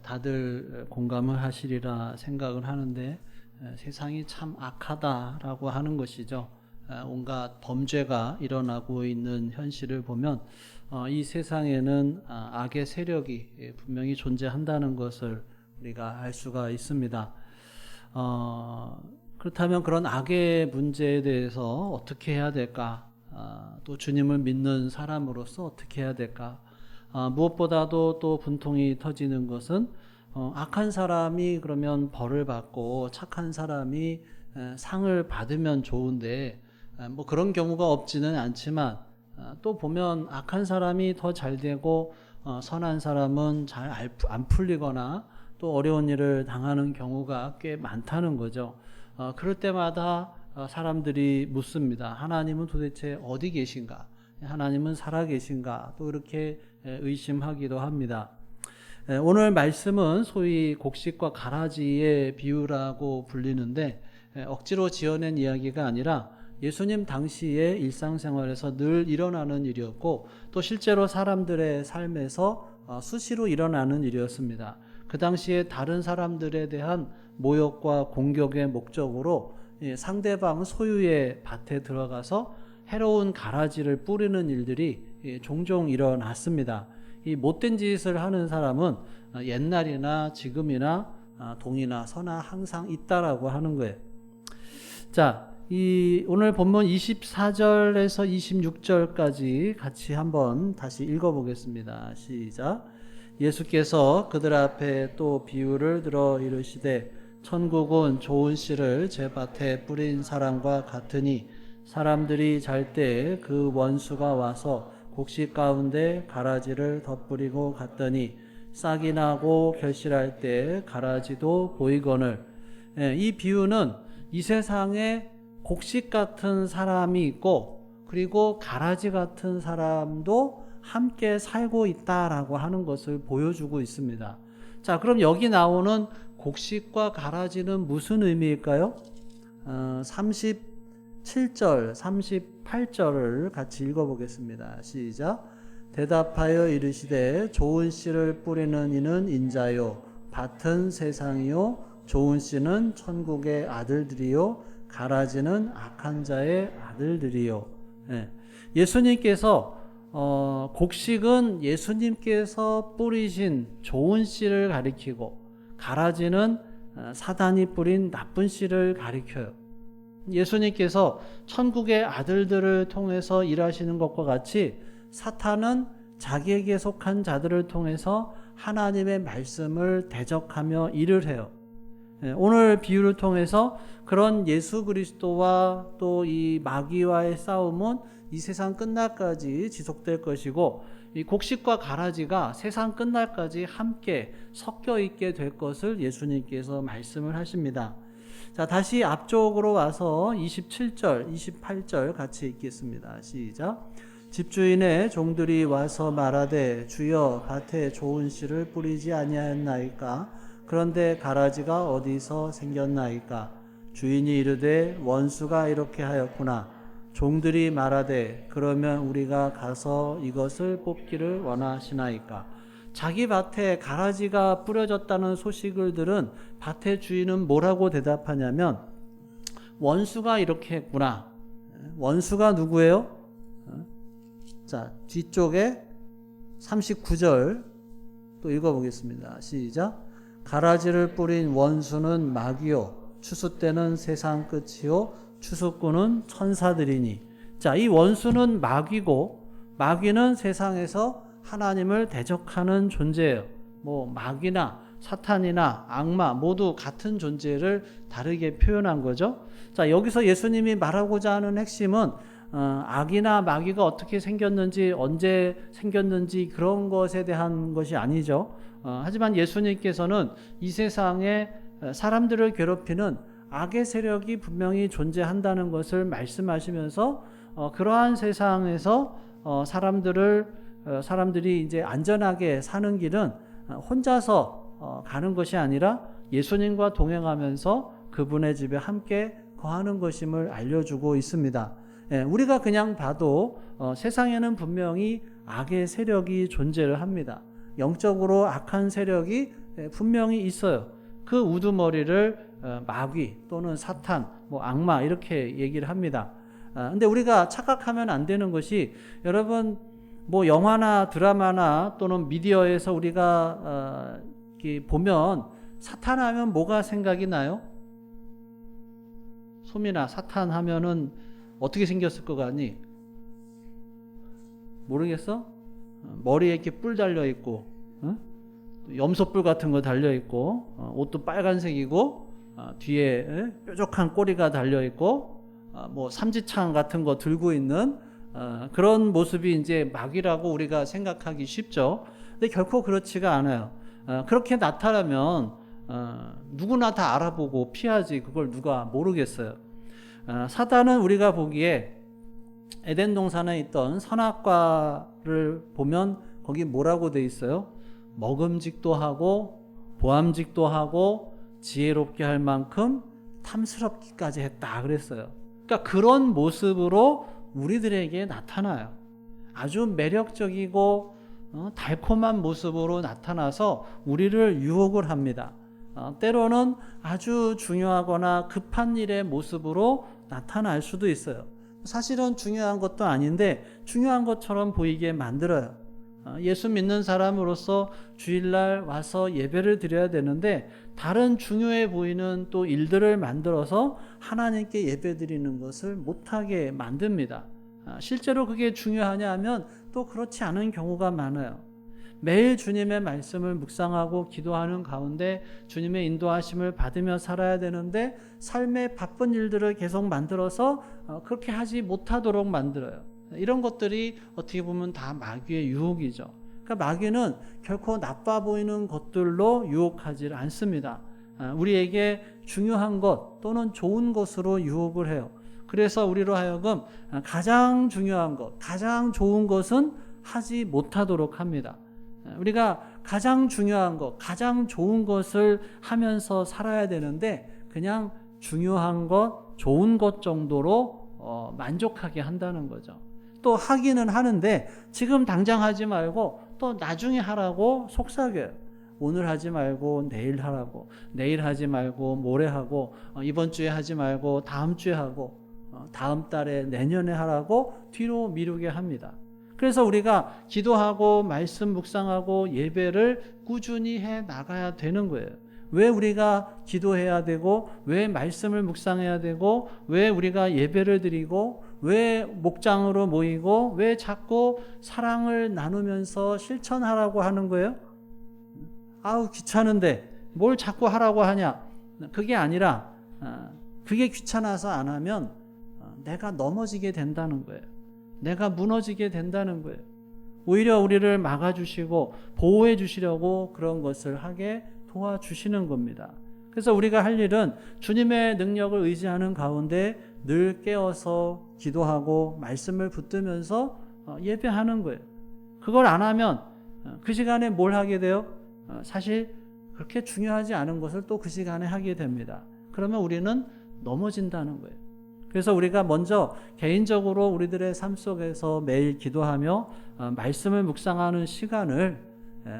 다들 공감을 하시리라 생각을 하는데 세상이 참 악하다라고 하는 것이죠. 온갖 범죄가 일어나고 있는 현실을 보면 이 세상에는 악의 세력이 분명히 존재한다는 것을 우리가 알 수가 있습니다. 그렇다면 그런 악의 문제에 대해서 어떻게 해야 될까? 또 주님을 믿는 사람으로서 어떻게 해야 될까? 무엇보다도 또 분통이 터지는 것은 악한 사람이 그러면 벌을 받고 착한 사람이 상을 받으면 좋은데 뭐 그런 경우가 없지는 않지만 또 보면 악한 사람이 더 잘 되고 선한 사람은 잘 안 풀리거나 또 어려운 일을 당하는 경우가 꽤 많다는 거죠. 그럴 때마다 사람들이 묻습니다. 하나님은 도대체 어디 계신가? 하나님은 살아 계신가? 또 이렇게 의심하기도 합니다. 오늘 말씀은 소위 곡식과 가라지의 비유라고 불리는데 억지로 지어낸 이야기가 아니라 예수님 당시의 일상생활에서 늘 일어나는 일이었고 또 실제로 사람들의 삶에서 수시로 일어나는 일이었습니다. 그 당시에 다른 사람들에 대한 모욕과 공격의 목적으로 상대방 소유의 밭에 들어가서 해로운 가라지를 뿌리는 일들이 종종 일어났습니다. 이 못된 짓을 하는 사람은 옛날이나 지금이나 동이나 서나 항상 있다라고 하는 거예요. 자, 오늘 본문 24절에서 26절까지 같이 한번 다시 읽어보겠습니다. 시작. 예수께서 그들 앞에 또 비유를 들어 이르시되 천국은 좋은 씨를 제 밭에 뿌린 사람과 같으니 사람들이 잘 때 그 원수가 와서 곡식 가운데 가라지를 덧뿌리고 갔더니 싹이 나고 결실할 때 가라지도 보이거늘. 이 비유는 이 세상에 곡식 같은 사람이 있고 그리고 가라지 같은 사람도 함께 살고 있다라고 하는 것을 보여주고 있습니다. 자, 그럼 여기 나오는 곡식과 가라지는 무슨 의미일까요? 37절, 38절을 같이 읽어보겠습니다. 시작. 대답하여 이르시되 좋은 씨를 뿌리는 이는 인자요 밭은 세상이요 좋은 씨는 천국의 아들들이요 가라지는 악한 자의 아들들이요. 예수님께서 곡식은 예수님께서 뿌리신 좋은 씨를 가리키고 가라지는 사단이 뿌린 나쁜 씨를 가리켜요. 예수님께서 천국의 아들들을 통해서 일하시는 것과 같이 사탄은 자기에게 속한 자들을 통해서 하나님의 말씀을 대적하며 일을 해요. 오늘 비유를 통해서 그런 예수 그리스도와 또 이 마귀와의 싸움은 이 세상 끝날까지 지속될 것이고 이 곡식과 가라지가 세상 끝날까지 함께 섞여 있게 될 것을 예수님께서 말씀을 하십니다. 자, 다시 앞쪽으로 와서 27절, 28절 같이 읽겠습니다. 시작. 집주인의 종들이 와서 말하되 주여 밭에 좋은 씨를 뿌리지 아니하였나이까? 그런데 가라지가 어디서 생겼나이까? 주인이 이르되 원수가 이렇게 하였구나. 종들이 말하되 그러면 우리가 가서 이것을 뽑기를 원하시나이까? 자기 밭에 가라지가 뿌려졌다는 소식을 들은 밭의 주인은 뭐라고 대답하냐면 원수가 이렇게 했구나. 원수가 누구예요? 자, 뒤쪽에 39절 또 읽어보겠습니다. 시작. 가라지를 뿌린 원수는 마귀요 추수 때는 세상 끝이요 추수꾼은 천사들이니. 자, 이 원수는 마귀고 마귀는 세상에서 하나님을 대적하는 존재예요. 뭐 마귀나 사탄이나 악마 모두 같은 존재를 다르게 표현한 거죠. 자, 여기서 예수님이 말하고자 하는 핵심은 악이나 마귀가 어떻게 생겼는지 언제 생겼는지 그런 것에 대한 것이 아니죠. 하지만 예수님께서는 이 세상에 사람들을 괴롭히는 악의 세력이 분명히 존재한다는 것을 말씀하시면서 그러한 세상에서 사람들이 이제 안전하게 사는 길은 혼자서 가는 것이 아니라 예수님과 동행하면서 그분의 집에 함께 거하는 것임을 알려주고 있습니다. 우리가 그냥 봐도 세상에는 분명히 악의 세력이 존재를 합니다. 영적으로 악한 세력이 분명히 있어요. 그 우두머리를 마귀 또는 사탄, 악마 이렇게 얘기를 합니다. 근데 우리가 착각하면 안 되는 것이, 여러분 영화나 드라마나 또는 미디어에서 우리가 보면 사탄 하면 뭐가 생각이 나요? 소민아, 사탄 하면은 어떻게 생겼을 것 같니? 모르겠어? 머리에 이렇게 뿔 달려 있고, 염소뿔 같은 거 달려 있고, 옷도 빨간색이고, 뒤에 뾰족한 꼬리가 달려 있고, 삼지창 같은 거 들고 있는 그런 모습이 이제 마귀라고 우리가 생각하기 쉽죠. 근데 결코 그렇지가 않아요. 그렇게 나타나면 누구나 다 알아보고 피하지, 그걸 누가 모르겠어요. 사단은 우리가 보기에 에덴 동산에 있던 선악과를 보면 거기 뭐라고 돼 있어요? 먹음직도 하고 보암직도 하고 지혜롭게 할 만큼 탐스럽기까지 했다 그랬어요. 그러니까 그런 모습으로 우리들에게 나타나요. 아주 매력적이고 달콤한 모습으로 나타나서 우리를 유혹을 합니다. 때로는 아주 중요하거나 급한 일의 모습으로 나타날 수도 있어요. 사실은 중요한 것도 아닌데 중요한 것처럼 보이게 만들어요. 예수 믿는 사람으로서 주일날 와서 예배를 드려야 되는데 다른 중요해 보이는 또 일들을 만들어서 하나님께 예배 드리는 것을 못하게 만듭니다. 실제로 그게 중요하냐 하면 또 그렇지 않은 경우가 많아요. 매일 주님의 말씀을 묵상하고 기도하는 가운데 주님의 인도하심을 받으며 살아야 되는데 삶의 바쁜 일들을 계속 만들어서 그렇게 하지 못하도록 만들어요. 이런 것들이 어떻게 보면 다 마귀의 유혹이죠. 그러니까 마귀는 결코 나빠 보이는 것들로 유혹하지 않습니다. 우리에게 중요한 것 또는 좋은 것으로 유혹을 해요. 그래서 우리로 하여금 가장 중요한 것, 가장 좋은 것은 하지 못하도록 합니다. 우리가 가장 중요한 것, 가장 좋은 것을 하면서 살아야 되는데 그냥 중요한 것, 좋은 것 정도로 만족하게 한다는 거죠. 또 하기는 하는데 지금 당장 하지 말고 또 나중에 하라고 속삭여요. 오늘 하지 말고 내일 하라고, 내일 하지 말고 모레 하고, 이번 주에 하지 말고 다음 주에 하고, 다음 달에 내년에 하라고 뒤로 미루게 합니다. 그래서 우리가 기도하고 말씀 묵상하고 예배를 꾸준히 해 나가야 되는 거예요. 왜 우리가 기도해야 되고, 왜 말씀을 묵상해야 되고, 왜 우리가 예배를 드리고, 왜 목장으로 모이고, 왜 자꾸 사랑을 나누면서 실천하라고 하는 거예요? 아우 귀찮은데 뭘 자꾸 하라고 하냐? 그게 아니라 그게 귀찮아서 안 하면 내가 넘어지게 된다는 거예요. 내가 무너지게 된다는 거예요. 오히려 우리를 막아주시고 보호해 주시려고 그런 것을 하게 도와주시는 겁니다. 그래서 우리가 할 일은 주님의 능력을 의지하는 가운데 늘 깨어서 기도하고 말씀을 붙들면서 예배하는 거예요. 그걸 안 하면 그 시간에 뭘 하게 돼요? 사실 그렇게 중요하지 않은 것을 또 그 시간에 하게 됩니다. 그러면 우리는 넘어진다는 거예요. 그래서 우리가 먼저 개인적으로 우리들의 삶 속에서 매일 기도하며 말씀을 묵상하는 시간을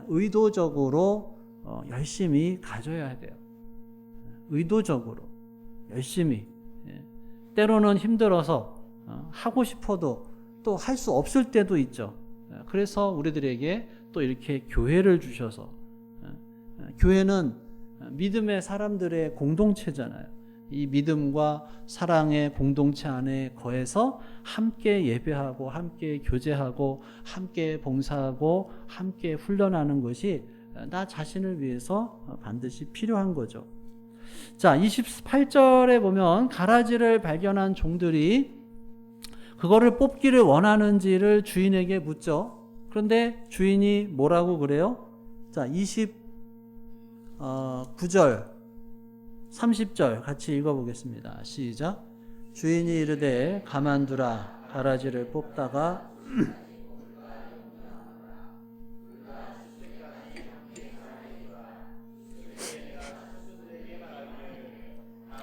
의도적으로 열심히 가져야 돼요. 의도적으로 열심히. 때로는 힘들어서 하고 싶어도 또 할 수 없을 때도 있죠. 그래서 우리들에게 또 이렇게 교회를 주셔서, 교회는 믿음의 사람들의 공동체잖아요. 이 믿음과 사랑의 공동체 안에 거해서 함께 예배하고 함께 교제하고 함께 봉사하고 함께 훈련하는 것이 나 자신을 위해서 반드시 필요한 거죠. 자, 28절에 보면 가라지를 발견한 종들이 그거를 뽑기를 원하는지를 주인에게 묻죠. 그런데 주인이 뭐라고 그래요? 자, 29절 30절 같이 읽어보겠습니다. 시작. 주인이 이르되 가만두라. 가라지를 뽑다가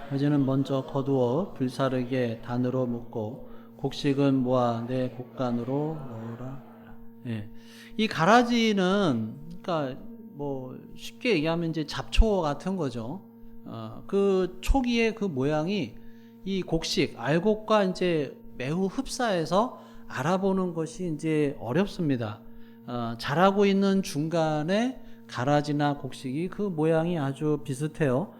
가지는 먼저 거두어 불사르게 단으로 묶고 곡식은 모아 내 곡간으로 넣으라. 이 가라지는 그러니까 뭐 쉽게 얘기하면 이제 잡초 같은 거죠. 그 초기에 그 모양이 이 곡식, 알곡과 이제 매우 흡사해서 알아보는 것이 이제 어렵습니다. 자라고 있는 중간에 가라지나 곡식이 그 모양이 아주 비슷해요.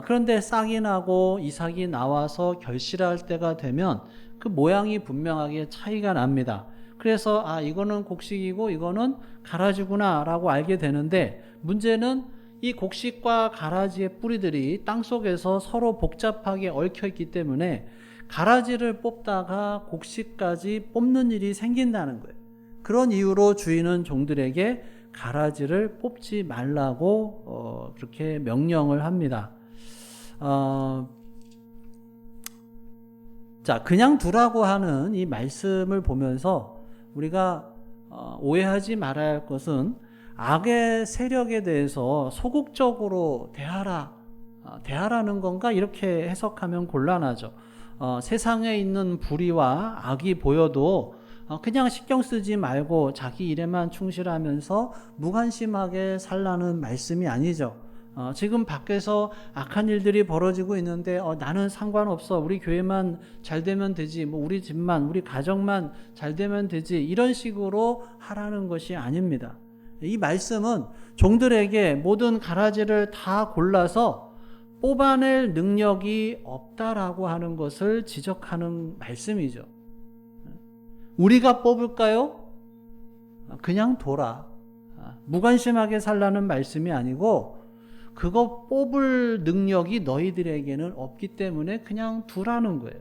그런데 싹이 나고 이삭이 나와서 결실할 때가 되면 그 모양이 분명하게 차이가 납니다. 그래서 이거는 곡식이고 이거는 가라지구나 라고 알게 되는데, 문제는 이 곡식과 가라지의 뿌리들이 땅속에서 서로 복잡하게 얽혀 있기 때문에 가라지를 뽑다가 곡식까지 뽑는 일이 생긴다는 거예요. 그런 이유로 주인은 종들에게 가라지를 뽑지 말라고 그렇게 명령을 합니다. 자, 그냥 두라고 하는 이 말씀을 보면서 우리가 오해하지 말아야 할 것은, 악의 세력에 대해서 소극적으로 대하라는 건가, 이렇게 해석하면 곤란하죠. 세상에 있는 불의와 악이 보여도 그냥 신경 쓰지 말고 자기 일에만 충실하면서 무관심하게 살라는 말씀이 아니죠. 지금 밖에서 악한 일들이 벌어지고 있는데 나는 상관없어, 우리 교회만 잘 되면 되지, 뭐 우리 집만, 우리 가정만 잘 되면 되지, 이런 식으로 하라는 것이 아닙니다. 이 말씀은 종들에게 모든 가라지를 다 골라서 뽑아낼 능력이 없다라고 하는 것을 지적하는 말씀이죠. 우리가 뽑을까요? 그냥 둬라. 무관심하게 살라는 말씀이 아니고, 그거 뽑을 능력이 너희들에게는 없기 때문에 그냥 두라는 거예요.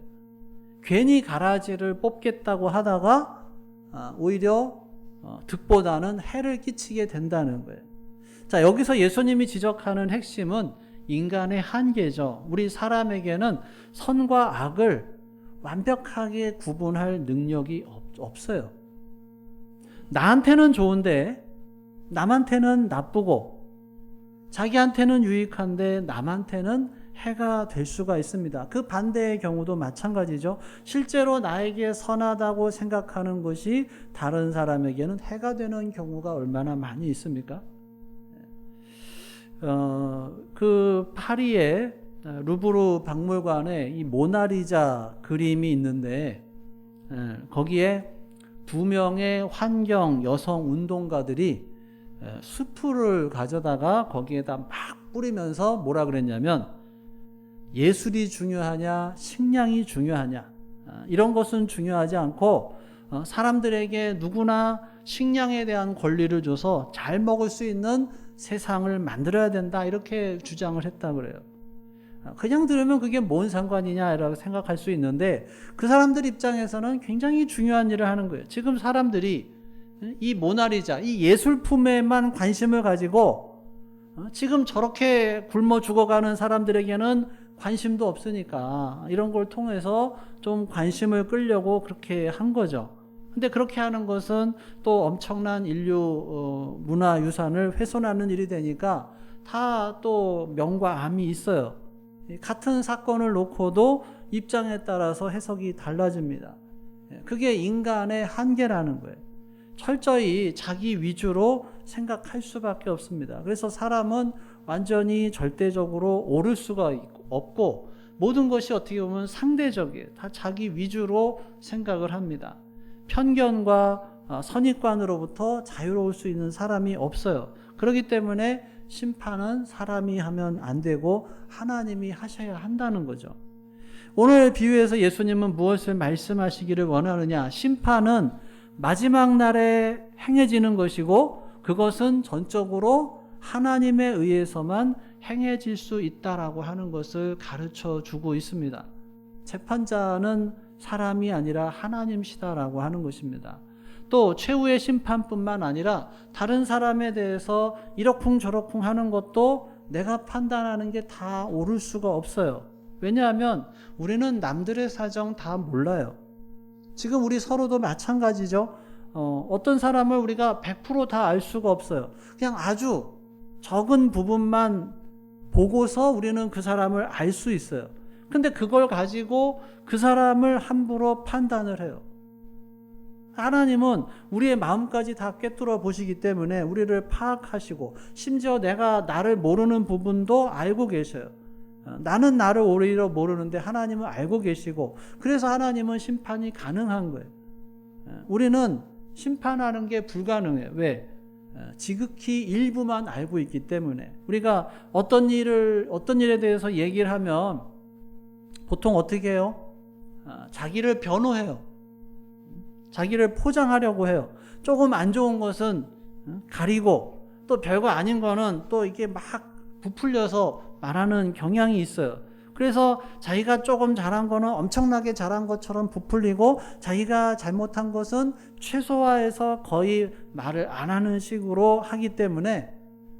괜히 가라지를 뽑겠다고 하다가 오히려 득보다는 해를 끼치게 된다는 거예요. 자, 여기서 예수님이 지적하는 핵심은 인간의 한계죠. 우리 사람에게는 선과 악을 완벽하게 구분할 능력이 없어요. 나한테는 좋은데 남한테는 나쁘고, 자기한테는 유익한데 남한테는 해가 될 수가 있습니다. 그 반대의 경우도 마찬가지죠. 실제로 나에게 선하다고 생각하는 것이 다른 사람에게는 해가 되는 경우가 얼마나 많이 있습니까? 그 파리의 루브르 박물관에 이 모나리자 그림이 있는데, 거기에 두 명의 환경 여성 운동가들이 수풀을 가져다가 거기에다 막 뿌리면서 뭐라 그랬냐면, 예술이 중요하냐 식량이 중요하냐, 이런 것은 중요하지 않고 사람들에게 누구나 식량에 대한 권리를 줘서 잘 먹을 수 있는 세상을 만들어야 된다, 이렇게 주장을 했다 그래요. 그냥 들으면 그게 뭔 상관이냐라고 생각할 수 있는데, 그 사람들 입장에서는 굉장히 중요한 일을 하는 거예요. 지금 사람들이 이 모나리자, 이 예술품에만 관심을 가지고 지금 저렇게 굶어 죽어가는 사람들에게는 관심도 없으니까 이런 걸 통해서 좀 관심을 끌려고 그렇게 한 거죠. 근데 그렇게 하는 것은 또 엄청난 인류 문화유산을 훼손하는 일이 되니까 다 또 명과 암이 있어요. 같은 사건을 놓고도 입장에 따라서 해석이 달라집니다. 그게 인간의 한계라는 거예요. 철저히 자기 위주로 생각할 수밖에 없습니다. 그래서 사람은 완전히 절대적으로 옳을 수가 없고, 모든 것이 어떻게 보면 상대적이에요. 다 자기 위주로 생각을 합니다. 편견과 선입관으로부터 자유로울 수 있는 사람이 없어요. 그렇기 때문에 심판은 사람이 하면 안 되고 하나님이 하셔야 한다는 거죠. 오늘 비유에서 예수님은 무엇을 말씀하시기를 원하느냐? 심판은 마지막 날에 행해지는 것이고, 그것은 전적으로 하나님에 의해서만 행해질 수 있다라고 하는 것을 가르쳐 주고 있습니다. 재판자는 사람이 아니라 하나님이시다라고 하는 것입니다. 또 최후의 심판뿐만 아니라 다른 사람에 대해서 이러쿵저러쿵 하는 것도 내가 판단하는 게 다 옳을 수가 없어요. 왜냐하면 우리는 남들의 사정 다 몰라요. 지금 우리 서로도 마찬가지죠. 어떤 사람을 우리가 100% 다 알 수가 없어요. 그냥 아주 적은 부분만 보고서 우리는 그 사람을 알 수 있어요. 근데 그걸 가지고 그 사람을 함부로 판단을 해요. 하나님은 우리의 마음까지 다 꿰뚫어 보시기 때문에 우리를 파악하시고 심지어 내가 나를 모르는 부분도 알고 계셔요. 나는 나를 오히려 모르는데 하나님은 알고 계시고 그래서 하나님은 심판이 가능한 거예요. 우리는 심판하는 게 불가능해요. 왜? 지극히 일부만 알고 있기 때문에. 우리가 어떤 일에 대해서 얘기를 하면 보통 어떻게 해요? 자기를 변호해요. 자기를 포장하려고 해요. 조금 안 좋은 것은 가리고 또 별거 아닌 거는 또 이게 막 부풀려서 말하는 경향이 있어요. 그래서 자기가 조금 잘한 거는 엄청나게 잘한 것처럼 부풀리고 자기가 잘못한 것은 최소화해서 거의 말을 안 하는 식으로 하기 때문에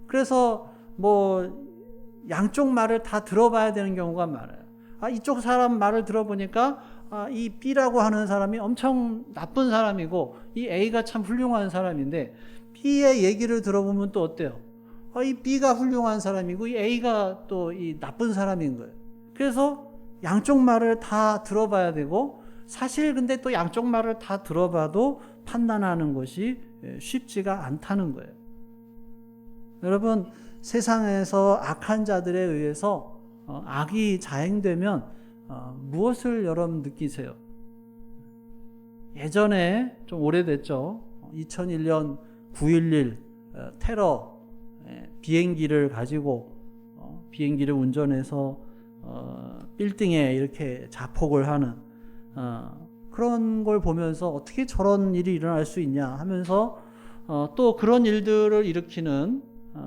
그래서 뭐 양쪽 말을 다 들어봐야 되는 경우가 많아요. 이쪽 사람 말을 들어보니까 이 B라고 하는 사람이 엄청 나쁜 사람이고 이 A가 참 훌륭한 사람인데 B의 얘기를 들어보면 또 어때요? 이 B가 훌륭한 사람이고 이 A가 또 이 나쁜 사람인 거예요. 그래서 양쪽 말을 다 들어봐야 되고 사실 근데 또 양쪽 말을 다 들어봐도 판단하는 것이 쉽지가 않다는 거예요. 여러분 세상에서 악한 자들에 의해서 악이 자행되면 무엇을 여러분 느끼세요? 예전에 좀 오래됐죠. 2001년 9.11 테러 비행기를 가지고 비행기를 운전해서 빌딩에 이렇게 자폭을 하는 그런 걸 보면서 어떻게 저런 일이 일어날 수 있냐 하면서 또 그런 일들을 일으키는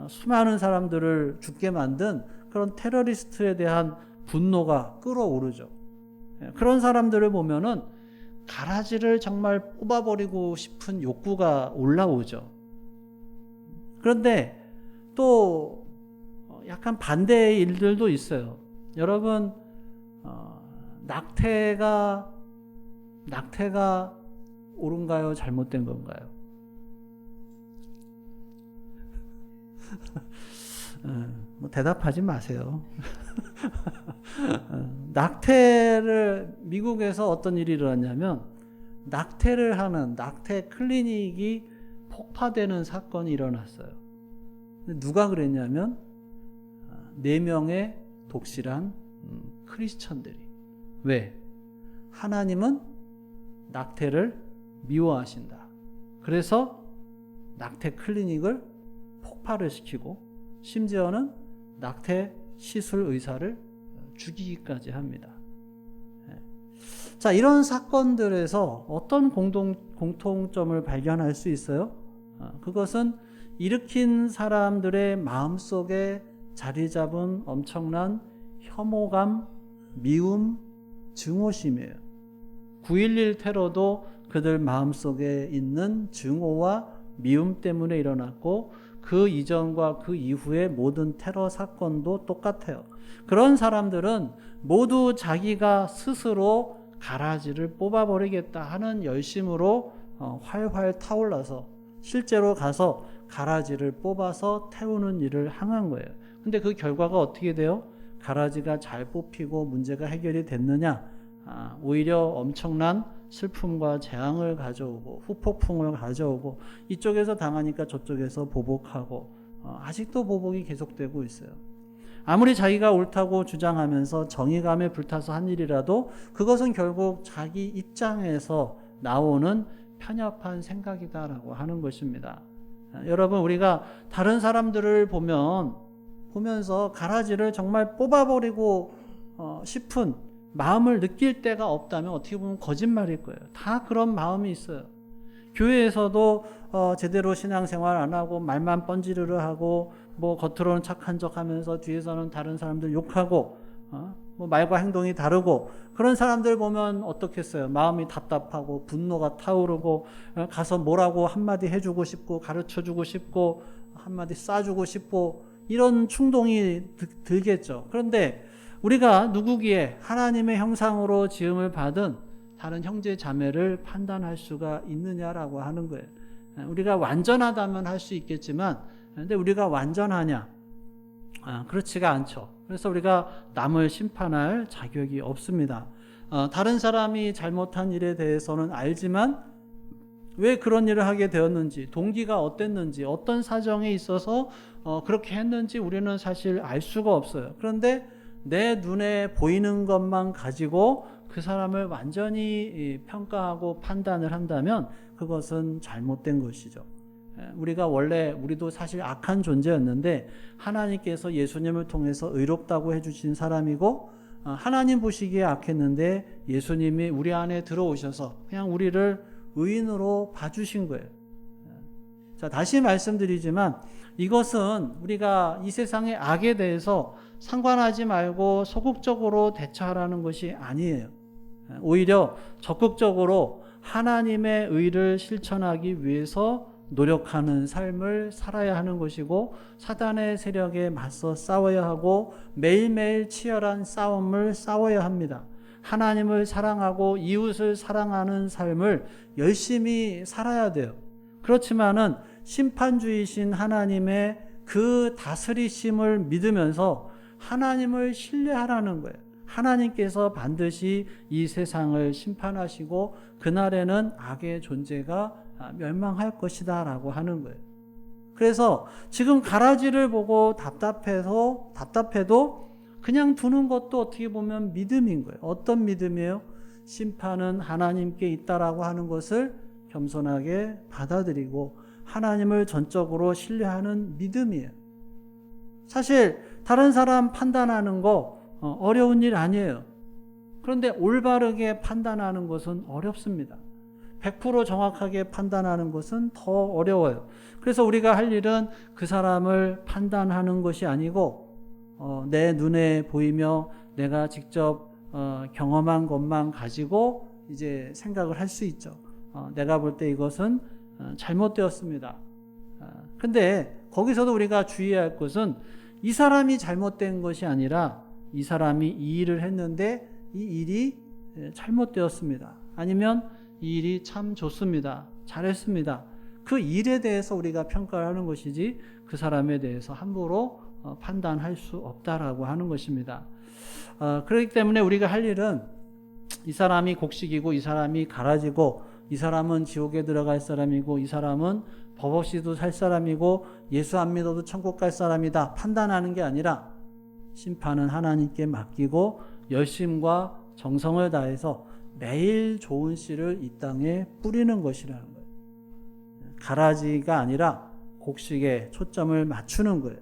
수많은 사람들을 죽게 만든 그런 테러리스트에 대한 분노가 끓어오르죠. 그런 사람들을 보면은 가라지를 정말 뽑아버리고 싶은 욕구가 올라오죠. 그런데 또 약간 반대의 일들도 있어요. 여러분 낙태가 옳은가요? 잘못된 건가요? 뭐 대답하지 마세요. 낙태를 미국에서 어떤 일이 일어났냐면 낙태를 하는 낙태 클리닉이 폭파되는 사건이 일어났어요. 누가 그랬냐면 4명의 독실한 크리스천들이. 왜? 하나님은 낙태를 미워하신다. 그래서 낙태 클리닉을 폭발을 시키고 심지어는 낙태 시술 의사를 죽이기까지 합니다. 자, 이런 사건들에서 어떤 공통점을 발견할 수 있어요? 그것은 일으킨 사람들의 마음속에 자리 잡은 엄청난 혐오감, 미움, 증오심이에요. 9.11 테러도 그들 마음속에 있는 증오와 미움 때문에 일어났고 그 이전과 그 이후의 모든 테러 사건도 똑같아요. 그런 사람들은 모두 자기가 스스로 가라지를 뽑아버리겠다 하는 열심으로 활활 타올라서 실제로 가서 가라지를 뽑아서 태우는 일을 행한 거예요. 근데 그 결과가 어떻게 돼요? 가라지가 잘 뽑히고 문제가 해결이 됐느냐? 오히려 엄청난 슬픔과 재앙을 가져오고 후폭풍을 가져오고 이쪽에서 당하니까 저쪽에서 보복하고 아직도 보복이 계속되고 있어요. 아무리 자기가 옳다고 주장하면서 정의감에 불타서 한 일이라도 그것은 결국 자기 입장에서 나오는 편협한 생각이다라고 하는 것입니다. 여러분 우리가 다른 사람들을 보면서 가라지를 정말 뽑아버리고 싶은 마음을 느낄 때가 없다면 어떻게 보면 거짓말일 거예요. 다 그런 마음이 있어요. 교회에서도 제대로 신앙생활 안 하고 말만 뻔지르르 하고 뭐 겉으로는 착한 척하면서 뒤에서는 다른 사람들 욕하고 뭐 말과 행동이 다르고 그런 사람들 보면 어떻겠어요? 마음이 답답하고 분노가 타오르고 가서 뭐라고 한마디 해주고 싶고 가르쳐주고 싶고 한마디 쏴주고 싶고 이런 충동이 들겠죠. 그런데 우리가 누구기에 하나님의 형상으로 지음을 받은 다른 형제 자매를 판단할 수가 있느냐라고 하는 거예요. 우리가 완전하다면 할 수 있겠지만 근데 우리가 완전하냐? 그렇지가 않죠. 그래서 우리가 남을 심판할 자격이 없습니다. 다른 사람이 잘못한 일에 대해서는 알지만 왜 그런 일을 하게 되었는지, 동기가 어땠는지, 어떤 사정에 있어서 그렇게 했는지 우리는 사실 알 수가 없어요. 그런데 내 눈에 보이는 것만 가지고 그 사람을 완전히 평가하고 판단을 한다면 그것은 잘못된 것이죠. 우리도 사실 악한 존재였는데 하나님께서 예수님을 통해서 의롭다고 해주신 사람이고, 하나님 보시기에 악했는데 예수님이 우리 안에 들어오셔서 그냥 우리를 의인으로 봐주신 거예요. 자, 다시 말씀드리지만 이것은 우리가 이 세상의 악에 대해서 상관하지 말고 소극적으로 대처하라는 것이 아니에요. 오히려 적극적으로 하나님의 의를 실천하기 위해서 노력하는 삶을 살아야 하는 것이고, 사단의 세력에 맞서 싸워야 하고 매일매일 치열한 싸움을 싸워야 합니다. 하나님을 사랑하고 이웃을 사랑하는 삶을 열심히 살아야 돼요. 그렇지만은 심판주이신 하나님의 그 다스리심을 믿으면서 하나님을 신뢰하라는 거예요. 하나님께서 반드시 이 세상을 심판하시고 그날에는 악의 존재가 멸망할 것이다 라고 하는 거예요. 그래서 지금 가라지를 보고 답답해도 그냥 두는 것도 어떻게 보면 믿음인 거예요. 어떤 믿음이에요? 심판은 하나님께 있다라고 하는 것을 겸손하게 받아들이고 하나님을 전적으로 신뢰하는 믿음이에요. 사실 다른 사람 판단하는 거 어려운 일 아니에요. 그런데 올바르게 판단하는 것은 어렵습니다. 100% 정확하게 판단하는 것은 더 어려워요. 그래서 우리가 할 일은 그 사람을 판단하는 것이 아니고 내 눈에 보이며 내가 직접 경험한 것만 가지고 이제 생각을 할 수 있죠. 내가 볼 때 이것은 잘못되었습니다. 근데 거기서도 우리가 주의해야 할 것은 이 사람이 잘못된 것이 아니라 이 사람이 이 일을 했는데 이 일이 잘못되었습니다. 아니면 이 일이 참 좋습니다. 잘했습니다. 그 일에 대해서 우리가 평가를 하는 것이지 그 사람에 대해서 함부로 판단할 수 없다라고 하는 것입니다. 그렇기 때문에 우리가 할 일은 이 사람이 곡식이고 이 사람이 가라지고 이 사람은 지옥에 들어갈 사람이고 이 사람은 법 없이도 살 사람이고 예수 안 믿어도 천국 갈 사람이다 판단하는 게 아니라 심판은 하나님께 맡기고 열심과 정성을 다해서 매일 좋은 씨를 이 땅에 뿌리는 것이라는 거예요. 가라지가 아니라 곡식에 초점을 맞추는 거예요.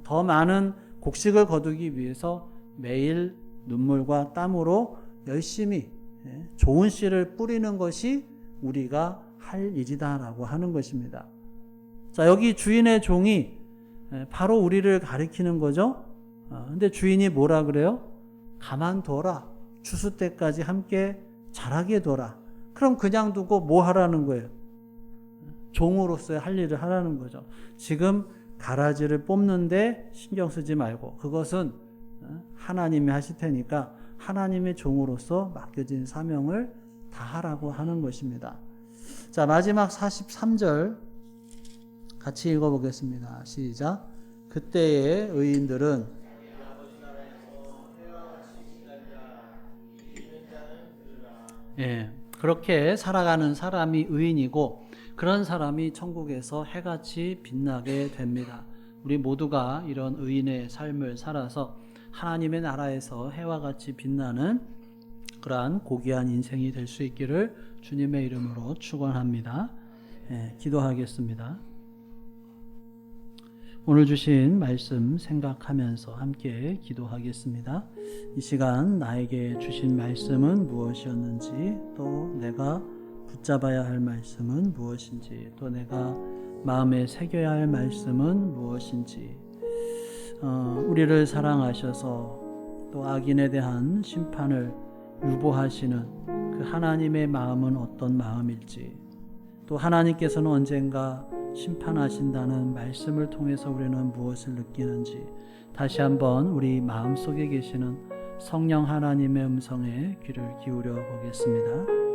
더 많은 곡식을 거두기 위해서 매일 눈물과 땀으로 열심히 좋은 씨를 뿌리는 것이 우리가 할 일이다라고 하는 것입니다. 자, 여기 주인의 종이 바로 우리를 가리키는 거죠. 근데 주인이 뭐라 그래요? 가만둬라. 추수 때까지 함께 자라게 둬라. 그럼 그냥 두고 뭐 하라는 거예요? 종으로서의 할 일을 하라는 거죠. 지금 가라지를 뽑는데 신경 쓰지 말고 그것은 하나님이 하실 테니까 하나님의 종으로서 맡겨진 사명을 다하라고 하는 것입니다. 자, 마지막 43절 같이 읽어보겠습니다. 시작. 그때의 의인들은 그렇게 살아가는 사람이 의인이고 그런 사람이 천국에서 해같이 빛나게 됩니다. 우리 모두가 이런 의인의 삶을 살아서 하나님의 나라에서 해와 같이 빛나는 그러한 고귀한 인생이 될 수 있기를 주님의 이름으로 축원합니다. 기도하겠습니다. 오늘 주신 말씀 생각하면서 함께 기도하겠습니다. 이 시간 나에게 주신 말씀은 무엇이었는지, 또 내가 붙잡아야 할 말씀은 무엇인지, 또 내가 마음에 새겨야 할 말씀은 무엇인지, 우리를 사랑하셔서 또 악인에 대한 심판을 유보하시는 그 하나님의 마음은 어떤 마음일지, 또 하나님께서는 언젠가 심판하신다는 말씀을 통해서 우리는 무엇을 느끼는지 다시 한번 우리 마음속에 계시는 성령 하나님의 음성에 귀를 기울여 보겠습니다.